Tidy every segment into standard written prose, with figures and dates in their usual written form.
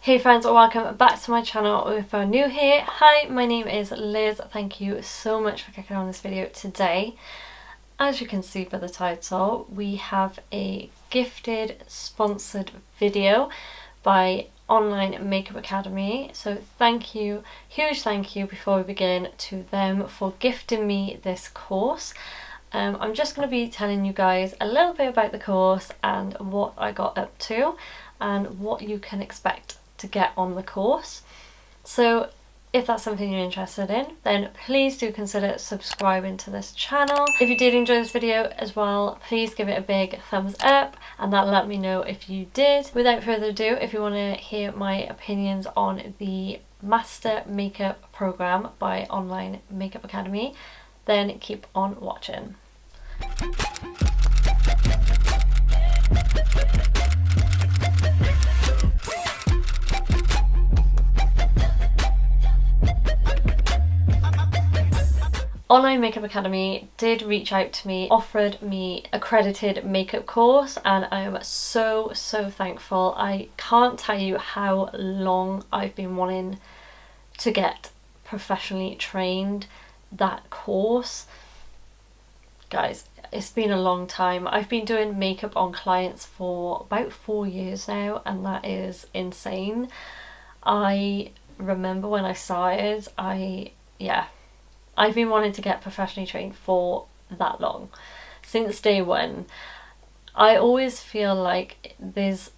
Hey friends, welcome back to my channel. If you're new here, hi, my name is Liz. Thank you so much for clicking on this video today. As you can see by the title, we have a gifted sponsored video by Online Makeup Academy. So thank you, huge thank you before we begin to them for gifting me this course. I'm just going to be telling you guys a little bit about the course and what I got up to and what you can expect to get on the course. So if that's something you're interested in, then please do consider subscribing to this channel. If you did enjoy this video as well, please give it a big thumbs up and that'll let me know if you did. Without further ado, if you want to hear my opinions on the Master Makeup Program by Online Makeup Academy, then keep on watching. Online Makeup Academy did reach out to me, offered me accredited makeup course, and I am so thankful. I can't tell you how long I've been wanting to get professionally trained that course. Guys, it's been a long time. I've been doing makeup on clients for about 4 years now, and that is insane. I remember when I started, I've been wanting to get professionally trained for that long, since day one. I always feel like there's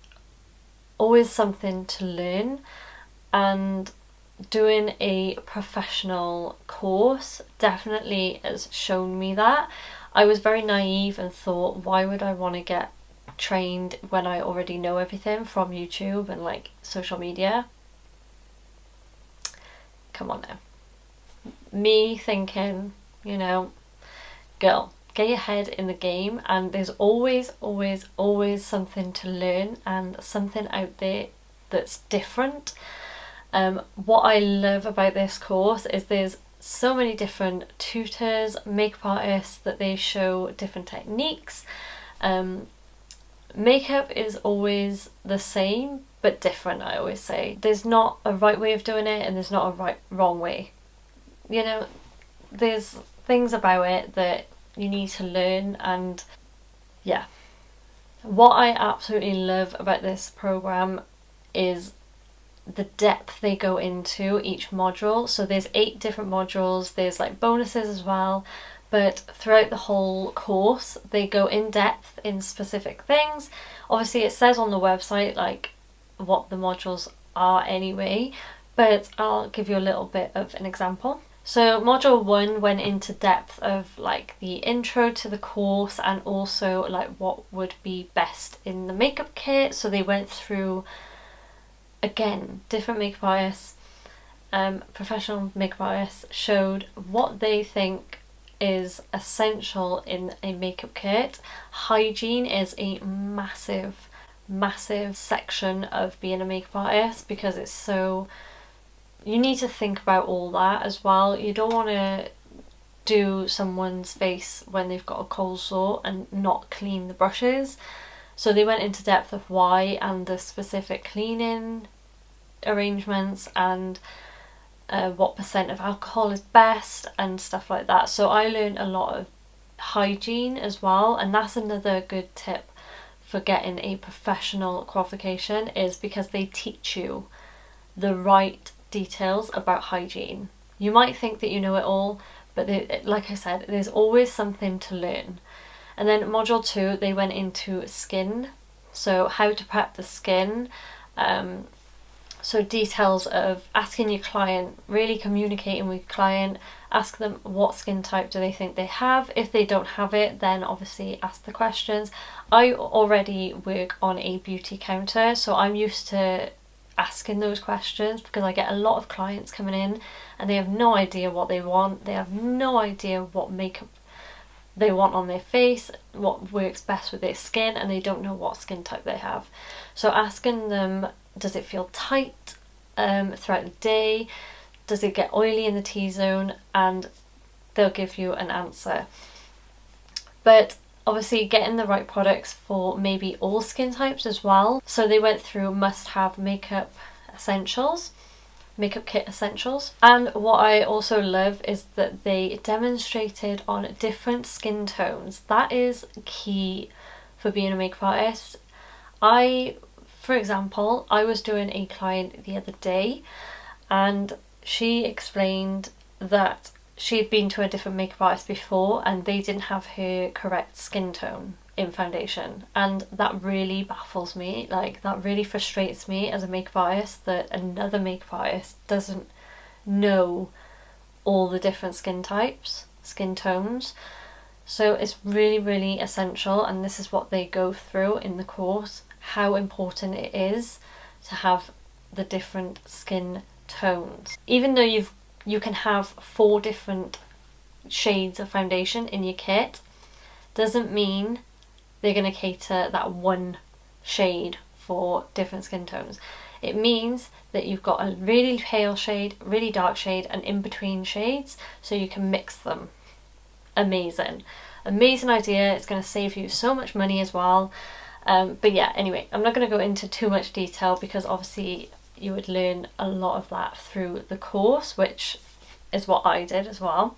always something to learn, and doing a professional course definitely has shown me that. I was very naive and thought, why would I want to get trained when I already know everything from YouTube and like social media? Come on now. Me thinking, you know, girl, get your head in the game, and there's always something to learn and something out there that's different. What I love about this course is there's so many different tutors, makeup artists, that they show different techniques. Makeup is always the same but different, I always say. There's not a right way of doing it and there's not a wrong way. You know, there's things about it that you need to learn, and yeah. What I absolutely love about this program is the depth they go into each module. So there's 8 different modules, there's like bonuses as well, but throughout the whole course they go in depth in specific things. Obviously it says on the website like what the modules are anyway, but I'll give you a little bit of an example. So module 1 went into depth of like the intro to the course and also like what would be best in the makeup kit. So they went through, again, different makeup artists, professional makeup artists showed what they think is essential in a makeup kit. Hygiene is a massive section of being a makeup artist because it's so... you need to think about all that as well. You don't want to do someone's face when they've got a cold sore and not clean the brushes. So they went into depth of why and the specific cleaning arrangements and what percent of alcohol is best and stuff like that. So I learned a lot of hygiene as well, and that's another good tip for getting a professional qualification, is because they teach you the right details about hygiene. You might think that you know it all, but like I said, there's always something to learn. And then module 2, they went into skin, so how to prep the skin, so details of asking your client, really communicating with your client, ask them what skin type do they think they have. If they don't have it, then obviously ask the questions. I already work on a beauty counter, so I'm used to asking those questions because I get a lot of clients coming in and they have no idea what they want. They have no idea what makeup they want on their face, what works best with their skin, and they don't know what skin type they have. So asking them, does it feel tight throughout the day? Does it get oily in the T-zone? And they'll give you an answer. But obviously getting the right products for maybe all skin types as well. So they went through must-have makeup essentials, makeup kit essentials. And what I also love is that they demonstrated on different skin tones. That is key for being a makeup artist. For example, I was doing a client the other day and she explained that she had been to a different makeup artist before and they didn't have her correct skin tone in foundation, and that really baffles me. Like, that really frustrates me as a makeup artist, that another makeup artist doesn't know all the different skin types, skin tones. So it's really, really essential, and this is what they go through in the course, how important it is to have the different skin tones. Even though you can have 4 different shades of foundation in your kit, doesn't mean they're going to cater that one shade for different skin tones. It means that you've got a really pale shade, really dark shade, and in between shades, so you can mix them. Amazing idea. It's going to save you so much money as well. But yeah, anyway, I'm not going to go into too much detail because obviously you would learn a lot of that through the course, which is what I did as well.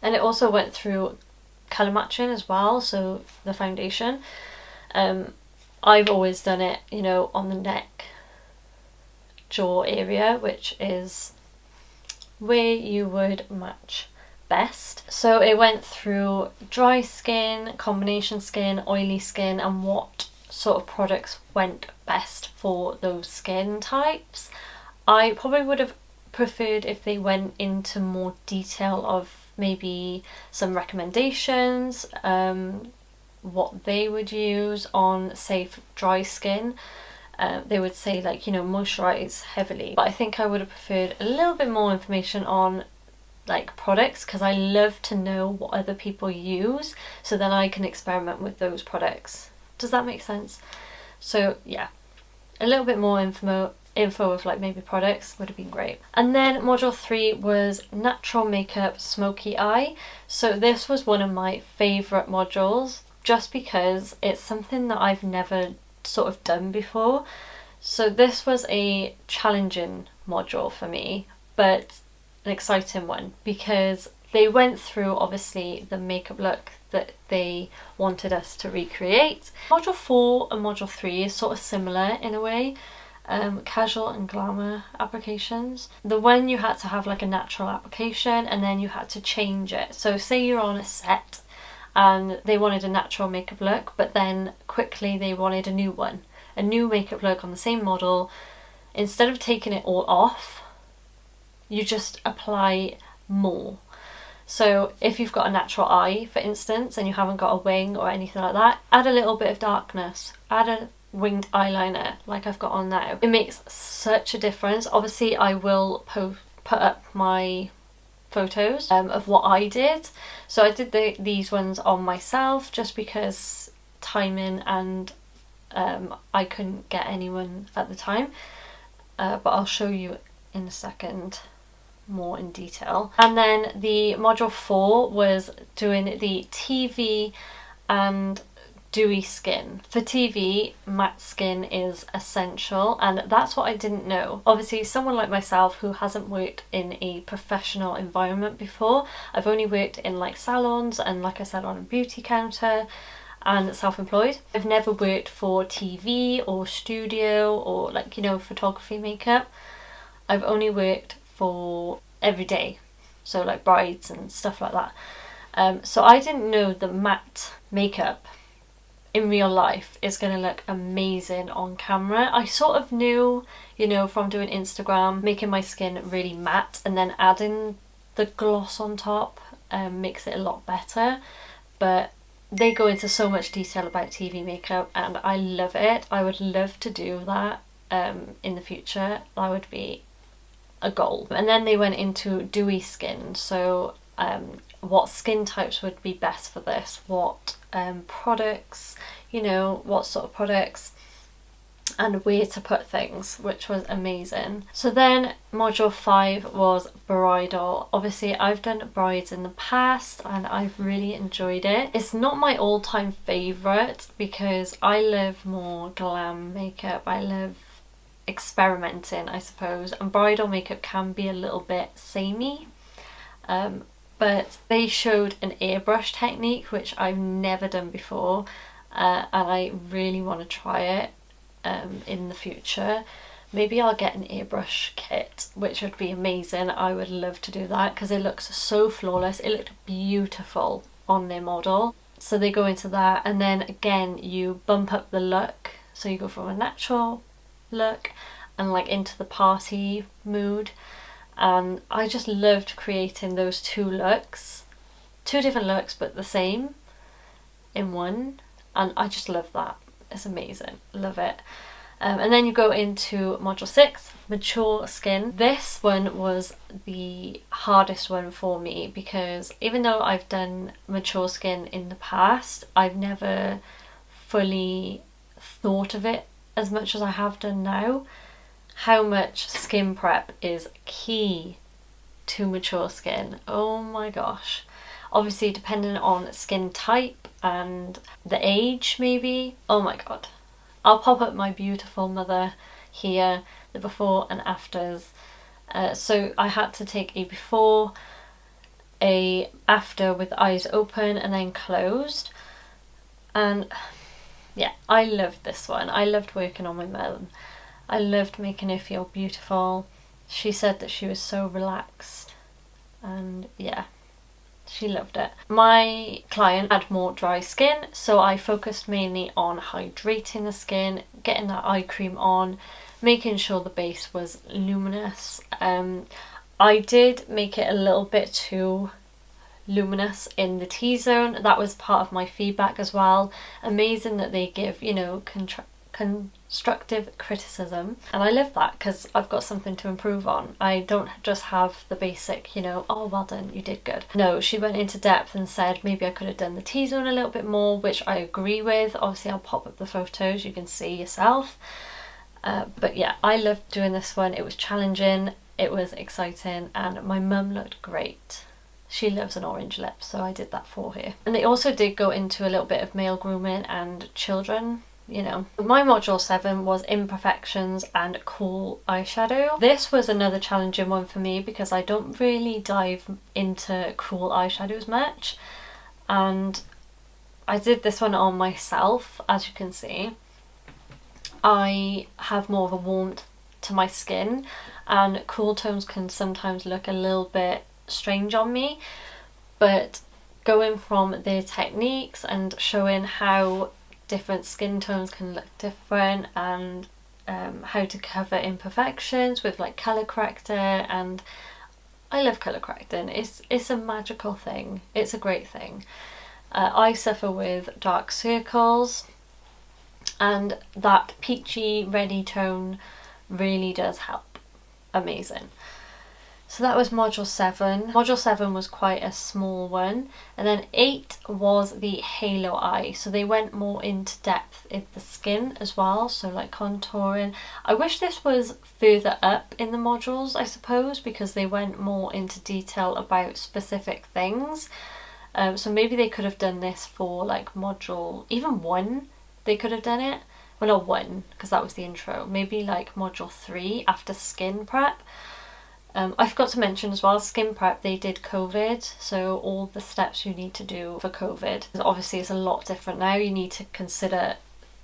And it also went through colour matching as well, so the foundation. I've always done it, you know, on the neck, jaw area, which is where you would match best. So it went through dry skin, combination skin, oily skin, and what sort of products went best for those skin types. I probably would have preferred if they went into more detail of maybe some recommendations, what they would use on, say, dry skin. They would say, like, you know, moisturize heavily, but I think I would have preferred a little bit more information on like products, because I love to know what other people use, so then I can experiment with those products. Does that make sense? So yeah, a little bit more info of like maybe products would have been great. And then module 3 was natural makeup smoky eye. So this was one of my favourite modules, just because it's something that I've never sort of done before. So this was a challenging module for me, but an exciting one, because they went through obviously the makeup look that they wanted us to recreate. Module 4 and module 3 is sort of similar in a way. Casual and glamour applications. The one you had to have like a natural application and then you had to change it. So say you're on a set and they wanted a natural makeup look, but then quickly they wanted a new one, a new makeup look on the same model. Instead of taking it all off, you just apply more. So if you've got a natural eye, for instance, and you haven't got a wing or anything like that, add a little bit of darkness, add a winged eyeliner like I've got on now. It makes such a difference. Obviously I will put up my photos of what I did. So I did these ones on myself just because timing, and I couldn't get anyone at the time, but I'll show you in a second more in detail. And then the module 4 was doing the TV and dewy skin. For TV, matte skin is essential, and that's what I didn't know. Obviously, someone like myself who hasn't worked in a professional environment before, I've only worked in like salons and, like I said, on a beauty counter and self-employed. I've never worked for TV or studio or, like, you know, photography makeup. I've only worked for everyday, so like brides and stuff like that. So I didn't know that matte makeup in real life is going to look amazing on camera. I sort of knew, you know, from doing Instagram, making my skin really matte and then adding the gloss on top makes it a lot better, but they go into so much detail about TV makeup and I love it. I would love to do that in the future. That would be a goal. And then they went into dewy skin, so what skin types would be best for this, what products, you know, what sort of products, and where to put things, which was amazing. So then module 5 was bridal. Obviously I've done brides in the past and I've really enjoyed it. It's not my all-time favourite because I love more glam makeup. I love experimenting, I suppose, and bridal makeup can be a little bit samey. But they showed an airbrush technique which I've never done before, and I really want to try it in the future. Maybe I'll get an airbrush kit, which would be amazing. I would love to do that because it looks so flawless. It looked beautiful on their model. So they go into that, and then again you bump up the look, so you go from a natural look and like into the party mood. And I just loved creating those two looks, two different looks but the same in one, and I just love that. It's amazing, love it. And then you go into module 6, mature skin. This one was the hardest one for me because even though I've done mature skin in the past, I've never fully thought of it as much as I have done now. How much skin prep is key to mature skin. Oh my gosh. Obviously depending on skin type and the age maybe. Oh my god. I'll pop up my beautiful mother here, the before and afters. So I had to take a before, a after with eyes open and then closed. And yeah, I loved this one. I loved working on my mum. I loved making her feel beautiful. She said that she was so relaxed, and yeah, she loved it. My client had more dry skin, so I focused mainly on hydrating the skin, getting that eye cream on, making sure the base was luminous. I did make it a little bit too luminous in the T-zone. That was part of my feedback as well. Amazing that they give, you know, constructive criticism, and I love that because I've got something to improve on. I don't just have the basic, you know, oh well done, you did good. No, she went into depth and said maybe I could have done the T-zone a little bit more, which I agree with. Obviously I'll pop up the photos, you can see yourself. But yeah, I loved doing this one. It was challenging, it was exciting, and my mum looked great. She loves an orange lip, so I did that for her. And they also did go into a little bit of male grooming and children, you know. My module 7 was Imperfections and Cool Eyeshadow. This was another challenging one for me because I don't really dive into cool eyeshadows much, and I did this one on myself. As you can see, I have more of a warmth to my skin, and cool tones can sometimes look a little bit strange on me, but going from their techniques and showing how different skin tones can look different, and how to cover imperfections with like colour corrector, and I love colour correcting. It's a magical thing. It's a great thing. I suffer with dark circles, and that peachy reddy tone really does help. Amazing. So that was module 7. Module 7 was quite a small one. And then 8 was the halo eye. So they went more into depth in the skin as well. So like contouring. I wish this was further up in the modules, I suppose, because they went more into detail about specific things. So maybe they could have done this for like module, even 1, they could have done it. Well, not 1, because that was the intro. Maybe like module 3 after skin prep. I forgot to mention as well, skin prep, they did COVID, so all the steps you need to do for COVID. Obviously it's a lot different now, you need to consider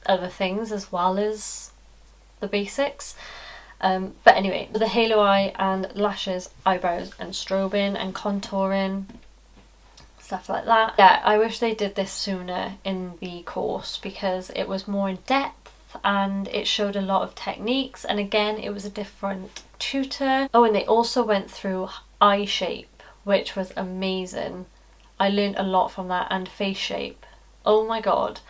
other things as well as the basics. But anyway, the halo eye and lashes, eyebrows and strobing and contouring, stuff like that. Yeah, I wish they did this sooner in the course because it was more in depth and it showed a lot of techniques, and again it was a different tutor. Oh, and they also went through eye shape, which was amazing. I learned a lot from that, and face shape. Oh my god,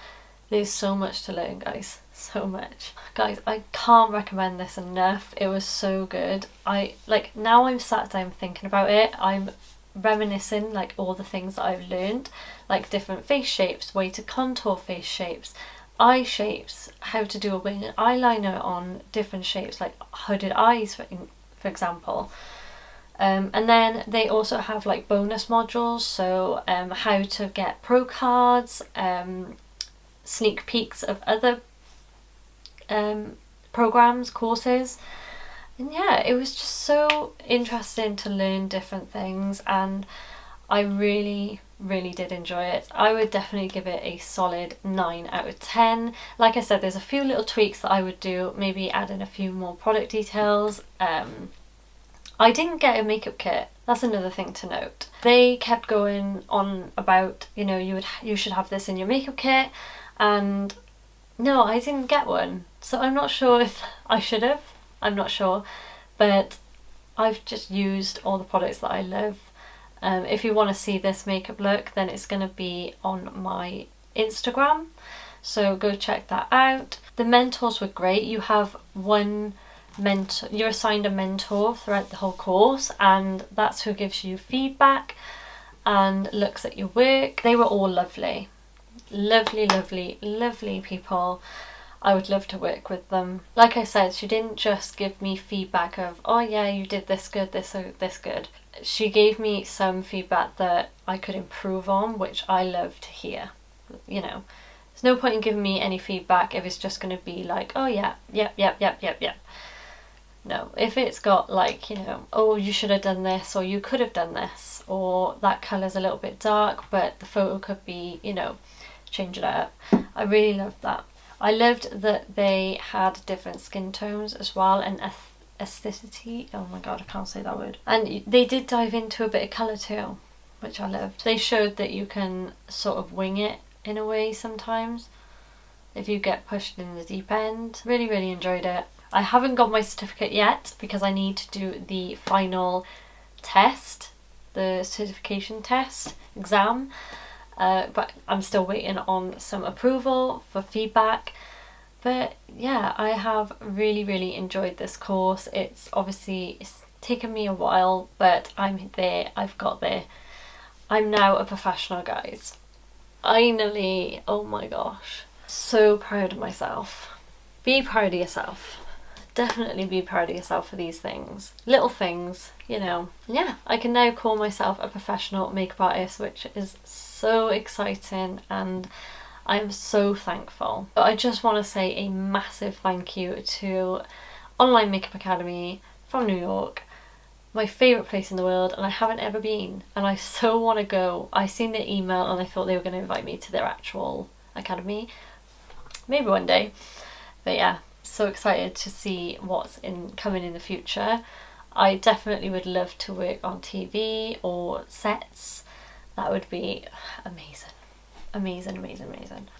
there's so much to learn, guys, so much. Guys, I can't recommend this enough. It was so good. Now I'm sat down thinking about it, I'm reminiscing like all the things that I've learned, like different face shapes, way to contour face shapes, eye shapes, how to do a wing and eyeliner on different shapes, like hooded eyes for example. And then they also have like bonus modules, so how to get pro cards, sneak peeks of other programs, courses. And yeah, it was just so interesting to learn different things, and I really did enjoy it. I would definitely give it a solid 9 out of 10. Like I said, there's a few little tweaks that I would do, maybe add in a few more product details. I didn't get a makeup kit. That's another thing to note. They kept going on about, you know, you should have this in your makeup kit, and no, I didn't get one. So I'm not sure if I should have. I'm not sure, but I've just used all the products that I love. If you want to see this makeup look, then it's going to be on my Instagram, so go check that out. The mentors were great. You have one mentor, you're assigned a mentor throughout the whole course, and that's who gives you feedback and looks at your work. They were all lovely, lovely people. I would love to work with them. Like I said, she didn't just give me feedback of, oh yeah, you did this good, this good. She gave me some feedback that I could improve on, which I love to hear. You know, there's no point in giving me any feedback if it's just going to be like, oh yeah, yep. No, if it's got like, you know, oh, you should have done this, or you could have done this, or that colour's a little bit dark, but the photo could be, you know, change it up. I really loved that. I loved that they had different skin tones as well, and aestheticity. Oh my god, I can't say that word. And they did dive into a bit of colour too, which I loved. They showed that you can sort of wing it in a way sometimes if you get pushed in the deep end. Really enjoyed it. I haven't got my certificate yet because I need to do the final test, the certification test exam. But I'm still waiting on some approval for feedback. But yeah, I have really enjoyed this course. It's taken me a while, but I'm there, I've got there. I'm now a professional, guys. Finally, oh my gosh. So proud of myself. Be proud of yourself. Definitely be proud of yourself for these things. Little things, you know. Yeah, I can now call myself a professional makeup artist, which is so exciting, and I am so thankful. But I just want to say a massive thank you to Online Makeup Academy from New York, my favourite place in the world, and I haven't ever been, and I so want to go. I seen their email and I thought they were going to invite me to their actual academy. Maybe one day. But yeah, so excited to see what's coming in the future. I definitely would love to work on TV or sets. That would be amazing. Amazing.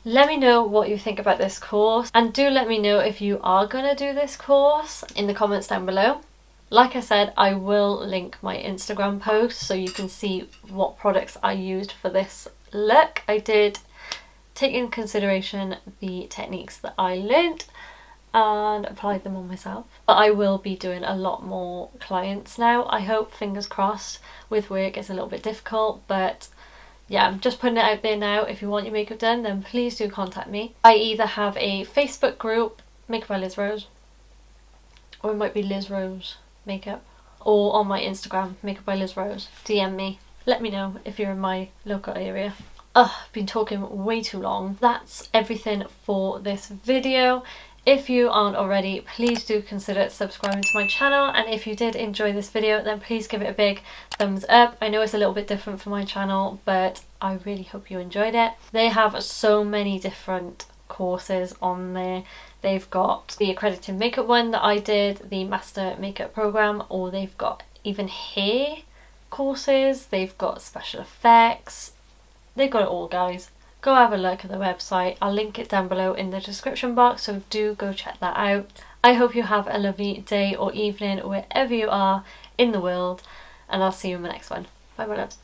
Let me know what you think about this course, and do let me know if you are gonna do this course in the comments down below. Like I said, I will link my Instagram post so you can see what products I used for this look. I did take into consideration the techniques that I learnt and applied them on myself. But I will be doing a lot more clients now. I hope, fingers crossed. With work it's a little bit difficult, but yeah, I'm just putting it out there now. If you want your makeup done, then please do contact me. I either have a Facebook group, Makeup by Liz Rose, or it might be Liz Rose Makeup, or on my Instagram, Makeup by Liz Rose. DM me. Let me know if you're in my local area. I've been talking way too long. That's everything for this video. If you aren't already, please do consider subscribing to my channel, and if you did enjoy this video, then please give it a big thumbs up. I know it's a little bit different for my channel, but I really hope you enjoyed it. They have so many different courses on there. They've got the accredited makeup one that I did, the master makeup program, or they've got even hair courses, they've got special effects. They've got it all, guys. Go have a look at the website. I'll link it down below in the description box, so do go check that out. I hope you have a lovely day or evening wherever you are in the world, and I'll see you in the next one. Bye my loves.